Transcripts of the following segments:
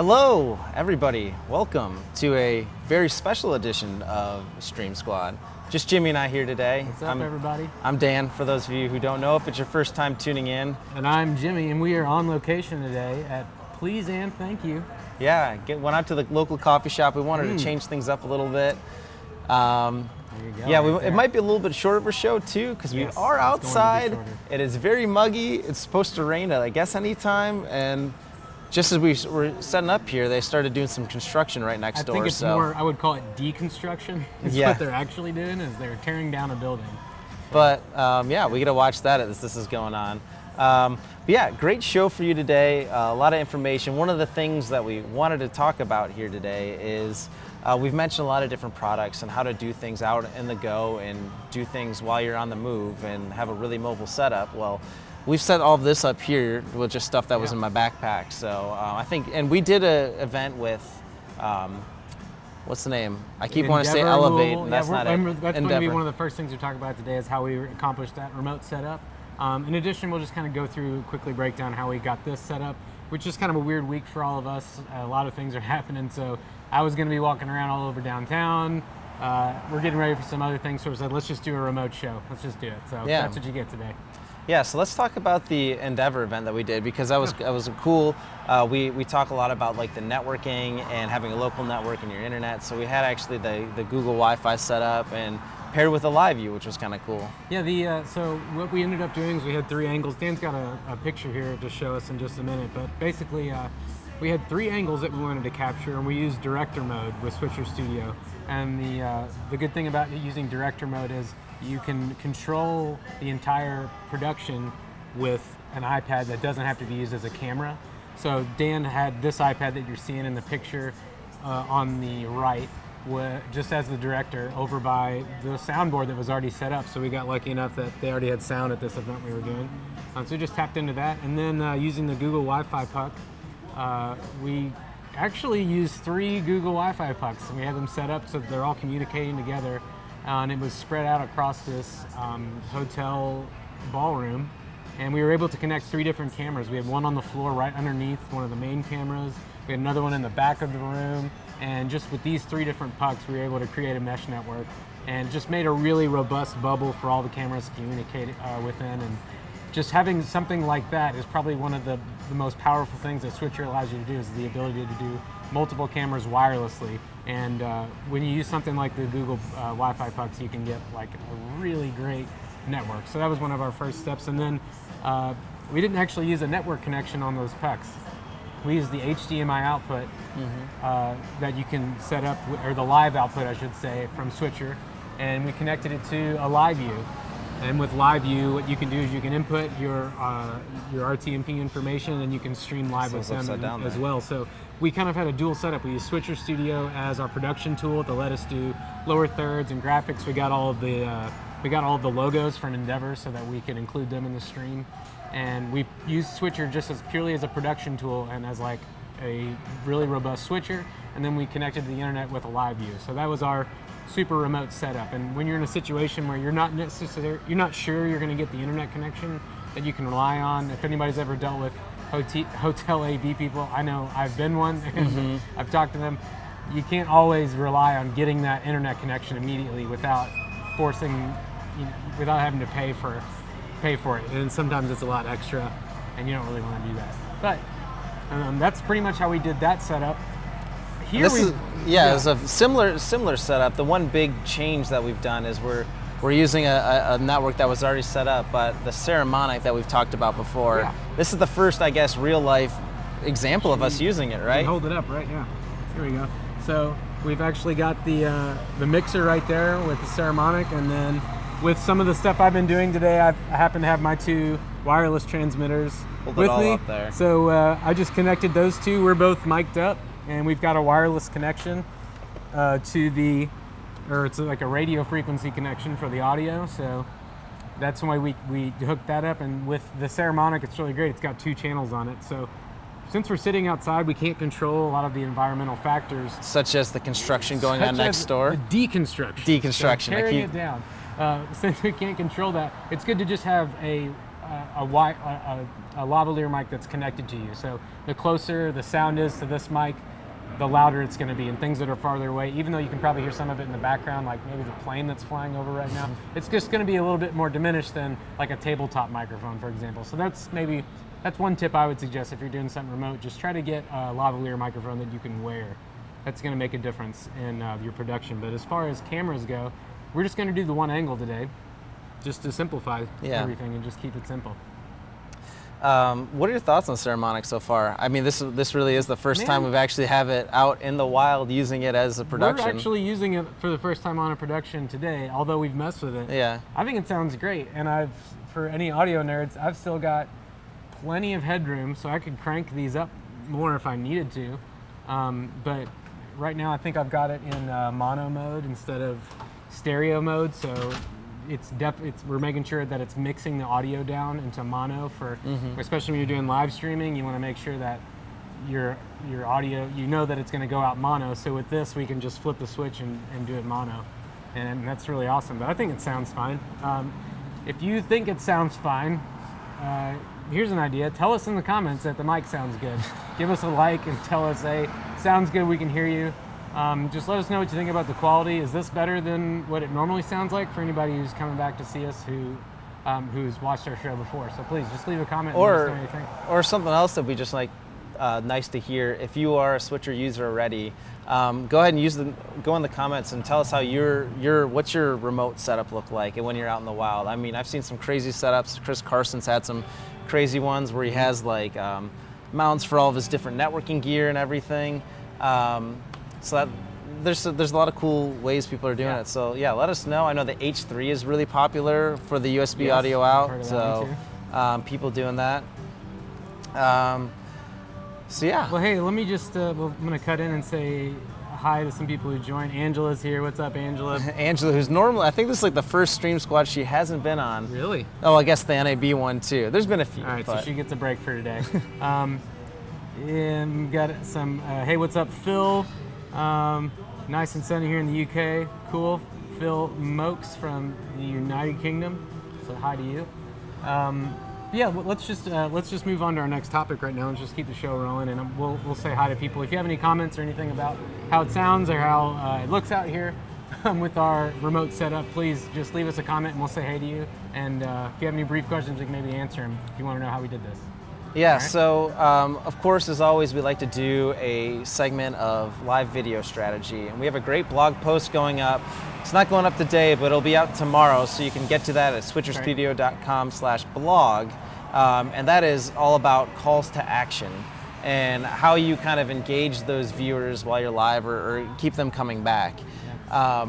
Hello, everybody. Welcome to a very special edition of Stream Squad. Just Jimmy and I here today. What's up, everybody? I'm Dan, for those of you who don't know, if it's your first time tuning in. And I'm Jimmy, and we are on location today at Please and Thank You. Yeah, went out to the local coffee shop. We wanted to change things up a little bit. There you go. Yeah, right it might be a little bit shorter of a show too, because we are outside. It is very muggy. It's supposed to rain at, I guess, any time. And just as we were setting up here, they started doing some construction right next door. I think it's more, I would call it deconstruction. It's Yeah. what they're actually doing, is they're tearing down a building. But yeah, we get to watch that as this is going on. But yeah, great show for you today. A lot of information. One of the things that we wanted to talk about here today is we've mentioned a lot of different products and how to do things out in the go and do things while you're on the move and have a really mobile setup. Well, we've set all of this up here with just stuff that was in my backpack. So I think, and we did an event with, what's the name? I keep wanting to say Elevate, and that's not it. That's going to be one of the first things we talk about today, is how we accomplished that remote setup. In addition, we'll just kind of go through, quickly break down how we got this set up, which is kind of a weird week for all of us. A lot of things are happening, so I was going to be walking around all over downtown. We're getting ready for some other things, so we said, let's just do a remote show. Let's just do it. So that's what you get today. Yeah, so let's talk about the Endeavor event that we did, because that was cool. We talk a lot about like the networking and having a local network in your internet. So we had actually the Google Wi-Fi set up and paired with a live view, which was kind of cool. Yeah, so what we ended up doing is we had three angles. Dan's got a picture here to show us in just a minute, but basically we had three angles that we wanted to capture, and we used director mode with Switcher Studio. And the good thing about using director mode is you can control the entire production with an iPad that doesn't have to be used as a camera. So Dan had this iPad that you're seeing in the picture on the right, just as the director, over by the soundboard that was already set up. So we got lucky enough that they already had sound at this event we were doing. So we just tapped into that. And then using the Google Wi-Fi puck, we actually used 3 Google Wi-Fi pucks. And we had them set up so that they're all communicating together. And it was spread out across this hotel ballroom. And we were able to connect 3 different cameras. We had one on the floor right underneath one of the main cameras. We had another one in the back of the room. And just with these 3 different pucks, we were able to create a mesh network. And it just made a really robust bubble for all the cameras to communicate within. And just having something like that is probably one of the most powerful things that Switcher allows you to do, is the ability to do multiple cameras wirelessly. And when you use something like the Google Wi-Fi pucks, you can get like a really great network. So that was one of our first steps. And then we didn't actually use a network connection on those pucks. We used the HDMI output that you can set up, or the live output, I should say, from Switcher, and we connected it to a live view. And with live view, what you can do is you can input your RTMP information, and you can stream live with them as well. So we kind of had a dual setup. We used Switcher Studio as our production tool to let us do lower thirds and graphics. We got all of the logos for Endeavor so that we could include them in the stream. And we used Switcher just as purely as a production tool and as like a really robust switcher. And then we connected to the internet with a live view. So that was our super remote setup. And when you're in a situation where you're not sure you're going to get the internet connection that you can rely on, if anybody's ever dealt with hotel AV people, I know I've been one, and I've talked to them. You can't always rely on getting that internet connection immediately without having to pay for it. And sometimes it's a lot extra, and you don't really want to do that. But that's pretty much how we did that setup. It's a similar setup. The one big change that we've done is we're using a network that was already set up, but the Saramonic that we've talked about before. Yeah. This is the first, I guess, real life example of us using it, right? Hold it up, right? Yeah. Here we go. So we've actually got the mixer right there with the Saramonic, and then with some of the stuff I've been doing today, I happen to have my 2 wireless transmitters with me. Up there. So I just connected those 2. We're both mic'd up, and we've got a wireless connection it's like a radio frequency connection for the audio. So that's why we hooked that up. And with the Saramonic, it's really great. It's got 2 channels on it. So since we're sitting outside, we can't control a lot of the environmental factors. Such as the construction going on next door? The deconstruction. Deconstruction. So tearing it down. Since we can't control that, it's good to just have a a lavalier mic that's connected to you. So the closer the sound is to this mic, the louder it's going to be. And things that are farther away, even though you can probably hear some of it in the background, like maybe the plane that's flying over right now, it's just going to be a little bit more diminished than like a tabletop microphone, for example. So that's one tip I would suggest if you're doing something remote. Just try to get a lavalier microphone that you can wear. That's going to make a difference in your production. But as far as cameras go, we're just going to do the one angle today, just to simplify everything and just keep it simple. What are your thoughts on Saramonic so far? I mean, this really is the first time we've actually have it out in the wild using it as a production. We're actually using it for the first time on a production today, although we've messed with it. Yeah. I think it sounds great, and for any audio nerds, I've still got plenty of headroom, so I could crank these up more if I needed to. But right now, I think I've got it in mono mode instead of stereo mode, so we're making sure that it's mixing the audio down into mono especially when you're doing live streaming. You want to make sure that your audio, you know that it's going to go out mono. So with this, we can just flip the switch and do it mono, and that's really awesome. But I think it sounds fine. If you think it sounds fine, here's an idea. Tell us in the comments that the mic sounds good. Give us a like and tell us, hey, sounds good, we can hear you. Just let us know what you think about the quality. Is this better than what it normally sounds like for anybody who's coming back to see us who's watched our show before? So please, just leave a comment and let us know what you think. Or something else that we just like nice to hear. If you are a Switcher user already, go ahead and go in the comments and tell us how what's your remote setup look like and when you're out in the wild. I mean, I've seen some crazy setups. Chris Carson's had some crazy ones where he has like mounts for all of his different networking gear and everything. So that there's a lot of cool ways people are doing it. So yeah, let us know. I know the H3 is really popular for the USB audio out. So people doing that. So yeah. Well, hey, let me just I'm gonna cut in and say hi to some people who joined. Angela's here. What's up, Angela? Angela, who's normally, I think this is like the first Stream Squad she hasn't been on. Really? Oh, I guess the NAB one too. There's been a few. All right, so she gets a break for today. And got some. Hey, what's up, Phil? Nice and sunny here in the UK. Cool. Phil Mokes from the United Kingdom. So hi to you. Yeah, well, let's just move on to our next topic right now and just keep the show rolling, and we'll say hi to people. If you have any comments or anything about how it sounds or how it looks out here with our remote setup, please just leave us a comment and we'll say hey to you. And if you have any brief questions, we can maybe answer them if you want to know how we did this. Yeah, right. So of course, as always, we like to do a segment of live video strategy. And we have a great blog post going up. It's not going up today, but it'll be out tomorrow. So you can get to that at switcherstudio.com/blog. And that is all about calls to action and how you kind of engage those viewers while you're live or keep them coming back. Yeah.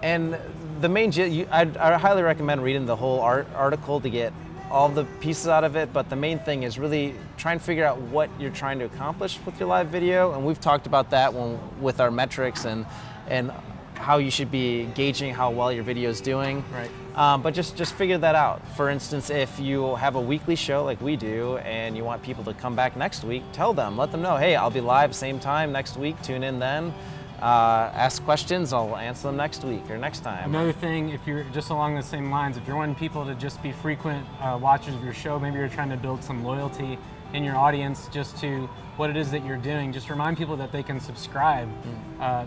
And the main, I highly recommend reading the whole article to get all the pieces out of it, but the main thing is really try and figure out what you're trying to accomplish with your live video, and we've talked about that with our metrics and how you should be gauging how well your video is doing. Right. But just figure that out. For instance, if you have a weekly show like we do and you want people to come back next week, let them know, hey, I'll be live same time next week, tune in then. Ask questions, I'll answer them next week or next time. Another thing, if you're just along the same lines, if you're wanting people to just be frequent watchers of your show, maybe you're trying to build some loyalty in your audience just to what it is that you're doing, just remind people that they can subscribe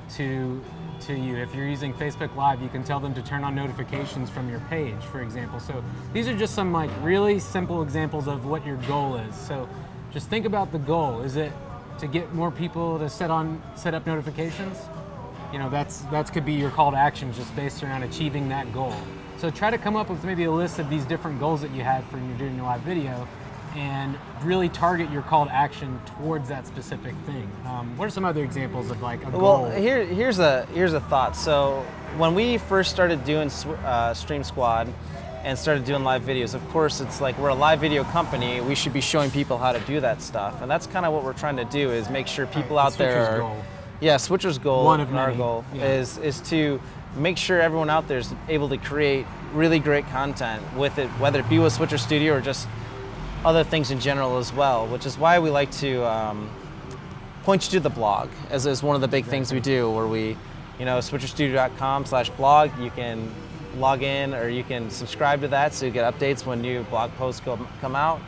to you. If you're using Facebook Live, you can tell them to turn on notifications from your page, for example. So these are just some like really simple examples of what your goal is. So just think about the goal. Is it to get more people to set up notifications? You know, that could be your call to action, just based around achieving that goal. So try to come up with maybe a list of these different goals that you have for when you're doing your live video, and really target your call to action towards that specific thing. What are some other examples of like a goal? Well, here's a thought. So when we first started doing Stream Squad and started doing live videos, of course, it's like we're a live video company. We should be showing people how to do that stuff, and that's kind of what we're trying to do, is make sure people out there. Goal. Yeah, Switcher's goal. One of our many. goal is to make sure everyone out there is able to create really great content with it, whether it be with Switcher Studio or just other things in general as well, which is why we like to point you to the blog as one of the big things we do, where we, switcherstudio.com/blog, you can log in, or you can subscribe to that so you get updates when new blog posts come out.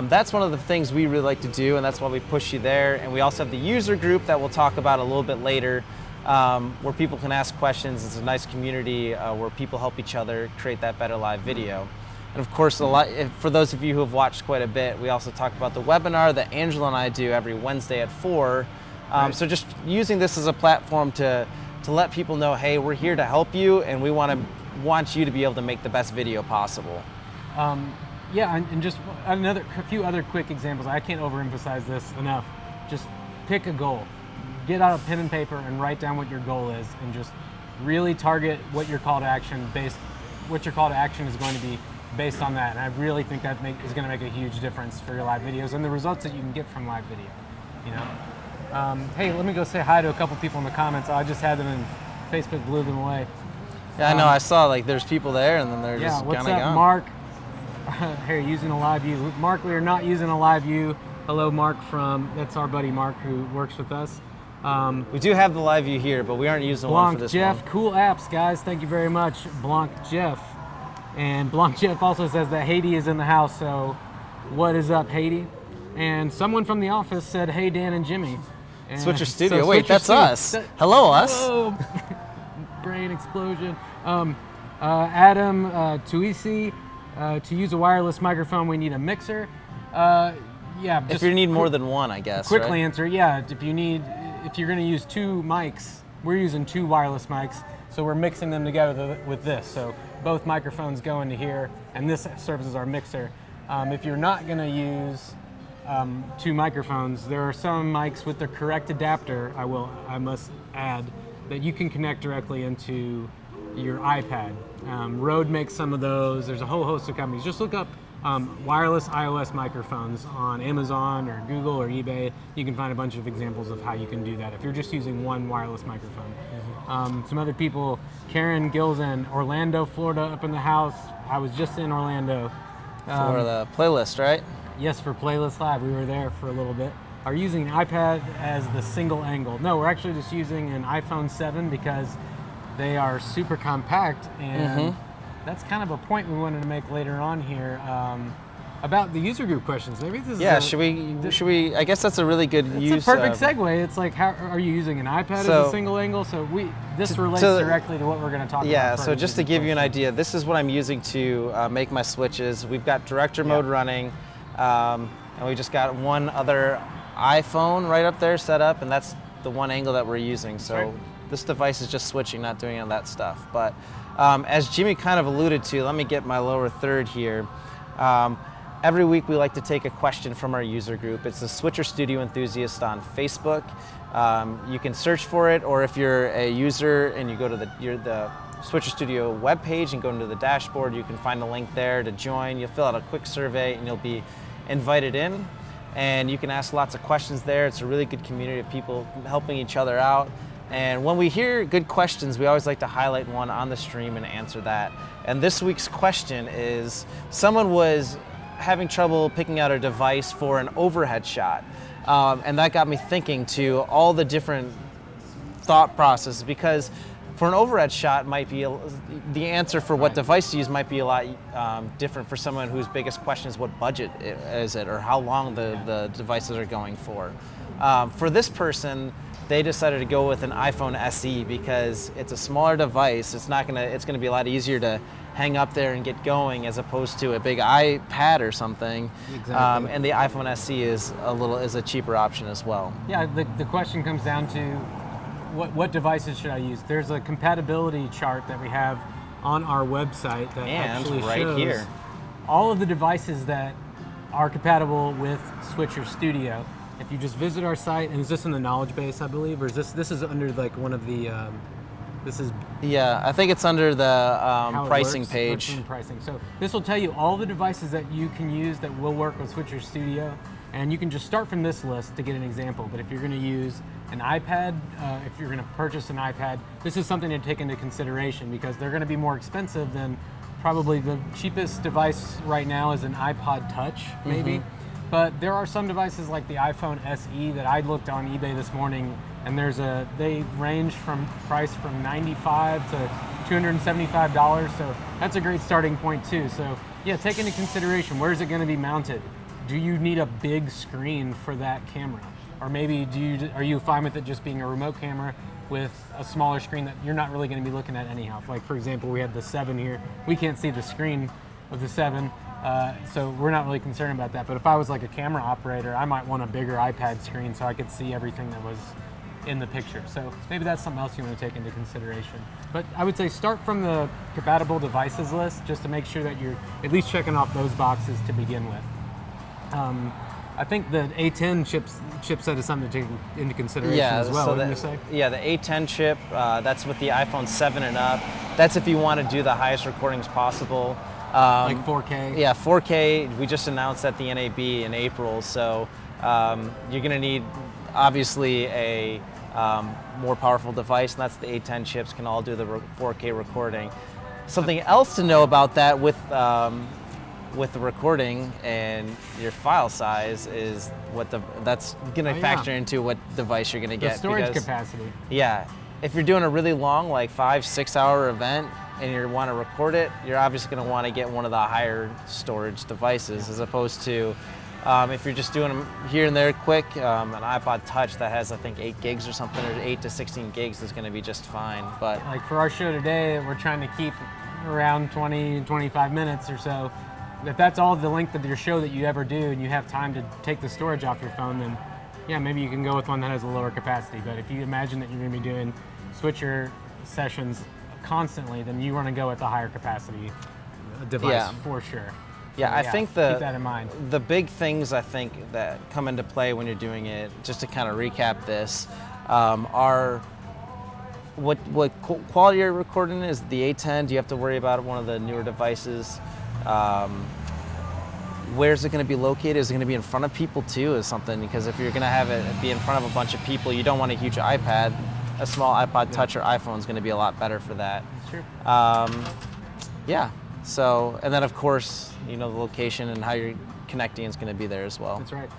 That's one of the things we really like to do, and that's why we push you there. And we also have the user group that we'll talk about a little bit later, where people can ask questions. It's a nice community where people help each other create that better live video. And of course, for those of you who have watched quite a bit, we also talk about the webinar that Angela and I do every Wednesday at 4. Right. So just using this as a platform to let people know, hey, we're here to help you, and we want you to be able to make the best video possible. Yeah, and just a few other quick examples. I can't overemphasize this enough. Just pick a goal. Get out a pen and paper and write down what your goal is, and just really target what your call to action is going to be based on that. And I really think that is going to make a huge difference for your live videos and the results that you can get from live video. You know. Hey, let me go say hi to a couple people in the comments. I just had them, and Facebook blew them away. Yeah, I know. I saw there's people there, and then they're just kind what's of up, gone. Mark? Here, using a live view. Mark, we are not using a live view. Hello, Mark that's our buddy Mark who works with us. We do have the live view here, but we aren't using one for this Jeff, one. cool apps, guys. Thank you very much, Blanc Jeff. And Blanc Jeff also says that Haiti is in the house, so what is up, Haiti? And someone from the office said, hey, Dan and Jimmy. And Switcher Studio. so Wait, Switcher that's Studio. us. Hello, us. Whoa. Brain explosion. Adam Tuisi, to use a wireless microphone, we need a mixer. Yeah. If you need more than one, I guess. Quickly right? answer, yeah. If you're going to use 2 mics, we're using 2 wireless mics, so we're mixing them together with this. So both microphones go into here, and this serves as our mixer. If you're not going to use 2 microphones, there are some mics with the correct adapter, I must add, that you can connect directly into your iPad. Rode makes some of those. There's a whole host of companies. Just look up wireless iOS microphones on Amazon or Google or eBay. You can find a bunch of examples of how you can do that if you're just using one wireless microphone. Some other people, Karen Gills in Orlando, Florida, up in the house. I was just in Orlando. For the playlist, right? Yes, for Playlist Live. We were there for a little bit. Are using an iPad as the single angle. No, we're actually just using an iPhone 7 because they are super compact, and that's kind of a point we wanted to make later on here about the user group questions. Maybe this is should we? I guess that's a really good use. It's a perfect segue. It's like, how are you using an iPad as a single angle? So this relates directly to what we're going to talk about. Yeah. So just to give you an idea, this is what I'm using to make my switches. We've got director mode running, and we just got one other iPhone right up there set up, and that's the one angle that we're using. So. Right. This device is just switching, not doing any of that stuff. But as Jimmy kind of alluded to, let me get my lower third here. Every week we like to take a question from our user group. It's the Switcher Studio Enthusiast on Facebook. You can search for it, or if you're a user and you go to the Switcher Studio webpage and go into the dashboard, you can find a link there to join. You'll fill out a quick survey and you'll be invited in. And you can ask lots of questions there. It's a really good community of people helping each other out. And when we hear good questions, we always like to highlight one on the stream and answer that. And this week's question is, someone was having trouble picking out a device for an overhead shot. And that got me thinking to all the different thought processes, because for an overhead shot might be the answer for what device to use might be a lot different for someone whose biggest question is what budget is it, or how long the devices are going for. For this person, they decided to go with an iPhone SE because it's a smaller device. It's gonna be a lot easier to hang up there and get going as opposed to a big iPad or something. Exactly. And the iPhone SE is a cheaper option as well. Yeah, the question comes down to what devices should I use? There's a compatibility chart that we have on our website that actually shows here all of the devices that are compatible with Switcher Studio. If you just visit our site, and is this in the knowledge base, I believe, or is this is under like one of the Yeah, I think it's under the pricing page. Pricing. So this will tell you all the devices that you can use that will work with Switcher Studio, and you can just start from this list to get an example. But if you're going to use an iPad, if you're going to purchase an iPad, this is something to take into consideration because they're going to be more expensive than probably the cheapest device right now is an iPod Touch, maybe. But there are some devices like the iPhone SE that I looked on eBay this morning, and they range from price from $95 to $275. So that's a great starting point too. So yeah, take into consideration, where is it going to be mounted? Do you need a big screen for that camera? Or maybe are you fine with it just being a remote camera with a smaller screen that you're not really going to be looking at anyhow? Like for example, we had the 7 here. We can't see the screen with the 7, so we're not really concerned about that. But if I was like a camera operator, I might want a bigger iPad screen so I could see everything that was in the picture. So maybe that's something else you want to take into consideration. But I would say start from the compatible devices list just to make sure that you're at least checking off those boxes to begin with. I think the A10 chipset is something to take into consideration as well, wouldn't you say? Yeah, the A10 chip, that's with the iPhone 7 and up. That's if you want to do the highest recordings possible. Like 4K? Yeah, 4K. We just announced at the NAB in April, so you're going to need, obviously, a more powerful device, and that's the A10 chips can all do the 4K recording. Something else to know about that with the recording and your file size is that's going to factor into what device you're going to get. The storage capacity. Yeah, if you're doing a really long, like 5-6 hour event and you want to record it, you're obviously going to want to get one of the higher storage devices as opposed to if you're just doing them here and there quick, an iPod Touch that has I think 8 gigs or something, or 8 to 16 gigs is going to be just fine. But like for our show today, we're trying to keep around 20-25 minutes or so. If that's all the length of your show that you ever do and you have time to take the storage off your phone, then yeah, maybe you can go with one that has a lower capacity. But if you imagine that you're going to be doing switcher sessions constantly, then you want to go with a higher capacity device for sure. Yeah, so, I think keep that in mind. The big things I think that come into play when you're doing it, just to kind of recap this, are what quality you're recording is the A10. Do you have to worry about one of the newer devices? Where's it going to be located? Is it going to be in front of people too, is something? Because if you're going to have it be in front of a bunch of people, you don't want a huge iPad. A small iPod Touch or iPhone is going to be a lot better for that. That's true. Yeah. So, and then of course, the location and how you're connecting is going to be there as well. That's right.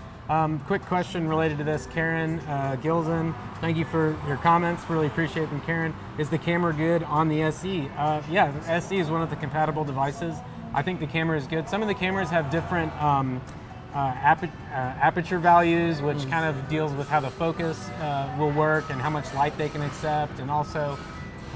Quick question related to this, Karen Gilson. Thank you for your comments. Really appreciate them, Karen. Is the camera good on the SE? Yeah, the SE is one of the compatible devices. I think the camera is good. Some of the cameras have different aperture values, which kind of deals with how the focus will work and how much light they can accept. And also,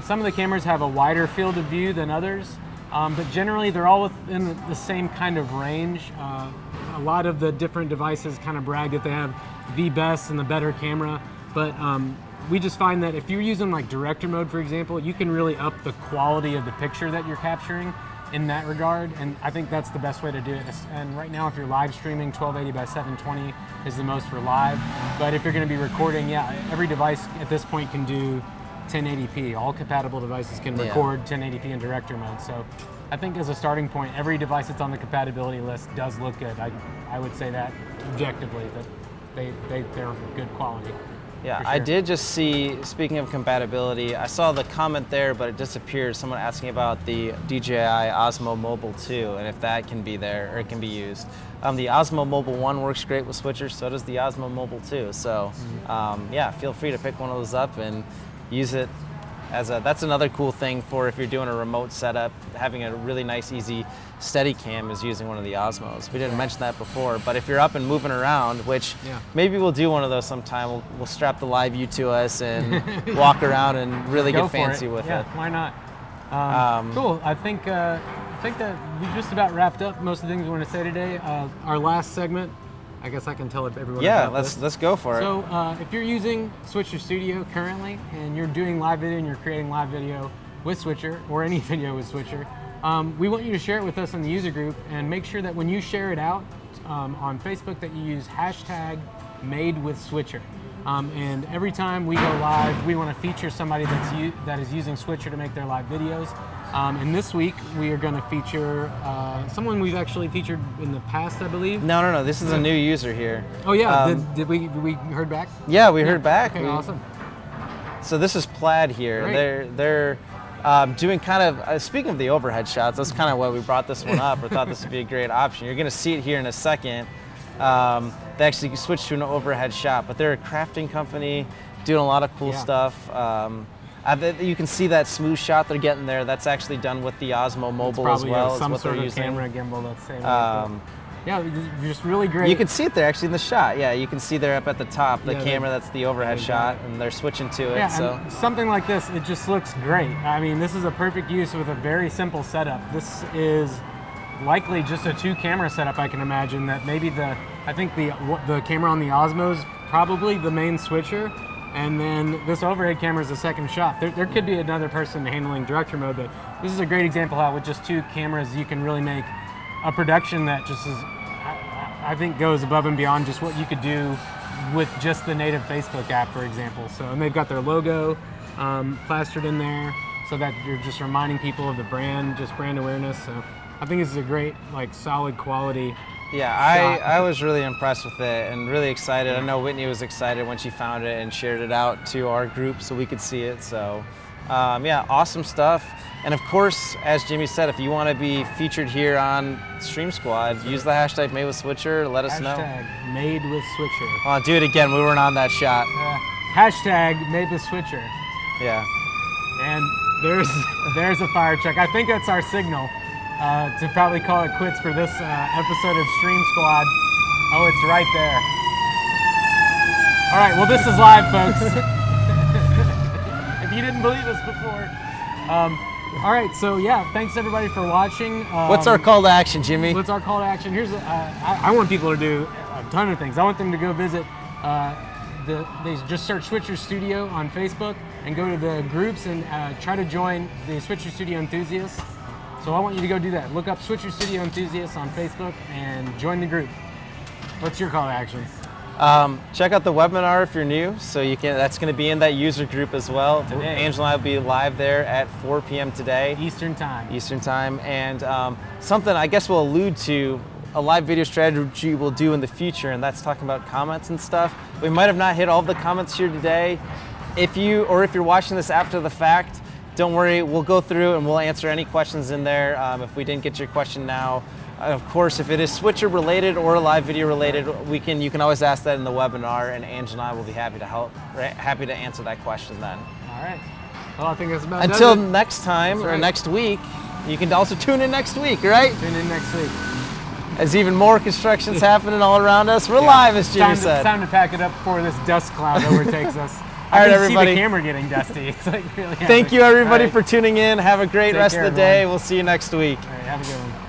some of the cameras have a wider field of view than others, but generally they're all within the same kind of range. A lot of the different devices kind of brag that they have the best and the better camera, but we just find that if you're using like director mode, for example, you can really up the quality of the picture that you're capturing in that regard, and I think that's the best way to do it. And right now, if you're live streaming, 1280 by 720 is the most for live, but if you're going to be recording, yeah, every device at this point can do 1080p. All compatible devices can record 1080p in director mode, so I think as a starting point, every device that's on the compatibility list does look good. I would say that objectively, that they're good quality. Yeah, sure. I did just see, speaking of compatibility, I saw the comment there, but it disappeared. Someone asking about the DJI Osmo Mobile 2 and if that can be there or it can be used. The Osmo Mobile 1 works great with switchers, so does the Osmo Mobile 2. So yeah, feel free to pick one of those up and use it as that's another cool thing for if you're doing a remote setup, having a really nice, easy steady cam is using one of the Osmos. We didn't mention that before, but if you're up and moving around, which maybe we'll do one of those sometime, we'll strap the live view to us and walk around and really get fancy with it. Yeah, why not? Cool. I think that we just about wrapped up most of the things we want to say today. Our last segment, I guess I can tell everyone about this. let's go for it. So if you're using Switcher Studio currently and you're doing live video and you're creating live video with Switcher or any video with Switcher, we want you to share it with us in the user group and make sure that when you share it out on Facebook that you use #MadeWithSwitcher. And every time we go live, we want to feature somebody that is using Switcher to make their live videos. And this week we are going to feature someone we've actually featured in the past, I believe. No. This is a new user here. Oh yeah, did we heard back? Yeah, we heard back. Okay, awesome. So this is Plaid here. Great. They're doing kind of, speaking of the overhead shots, that's kind of why we brought this one up or thought this would be a great option. You're going to see it here in a second. They actually switched to an overhead shot, but they're a crafting company doing a lot of cool stuff. You can see that smooth shot they're getting there. That's actually done with the Osmo Mobile as Probably well. some is what sort they're of using. camera gimbal that's saving it. Yeah, just really great. You can see it there actually in the shot. Yeah, you can see there up at the top the Yeah, camera. That's the overhead shot, and they're switching to it. Yeah, So and something like this, it just looks great. I mean, this is a perfect use with a very simple setup. This is likely just a 2-camera setup. I can imagine that maybe I think the camera on the Osmo is probably the main switcher, and then this overhead camera is the second shot. There could be another person handling director mode, but this is a great example how with just 2 cameras you can really make a production that just is, I think, goes above and beyond just what you could do with just the native Facebook app, for example. So, and they've got their logo plastered in there so that you're just reminding people of the brand, just brand awareness. So I think this is a great, like, solid quality. yeah, I was really impressed with it and really excited. I know Whitney was excited when she found it and shared it out to our group so we could see it. So yeah, awesome stuff. And of course, as Jimmy said, if you want to be featured here on Stream Squad, use the hashtag #MadeWithSwitcher. Let us know. Hashtag Made with Switcher. Oh, do it again. We weren't on that shot. Hashtag Made with Switcher. Yeah. And there's a fire truck. I think that's our signal to probably call it quits for this episode of Stream Squad. Oh, it's right there. All right, well, this is live, folks. If you didn't believe us before. All right, so yeah, thanks everybody for watching. What's our call to action, Jimmy? What's our call to action? Here's I want people to do a ton of things. I want them to go visit they just search Switcher Studio on Facebook and go to the groups and try to join the Switcher Studio enthusiasts. So I want you to go do that. Look up Switcher Studio enthusiasts on Facebook and join the group. What's your call to action? Check out the webinar if you're new. So you can. That's going to be in that user group as well. Today. Angela and I will be live there at 4 p.m. today. Eastern time. And something I guess we'll allude to a live video strategy we'll do in the future, and that's talking about comments and stuff. We might have not hit all the comments here today. If you're watching this after the fact, don't worry, we'll go through and we'll answer any questions in there if we didn't get your question now. Of course, if it is Switcher related or live video related, you can always ask that in the webinar, and Angela and I will be happy to help, happy to answer that question then. All right. Well, I think that's about Until does it. next time, That's or right. next week, you can also tune in next week, right? Tune in next week. As even more construction's happening all around us. We're live, as Jimmy It's said. time to pack it up before this dust cloud overtakes us. All right, I can everybody. see the camera getting dusty. It's like really Thank you, everybody, All right. for tuning in. Have a great Take rest care, of the day. everyone. We'll see you next week. All right, have a good one.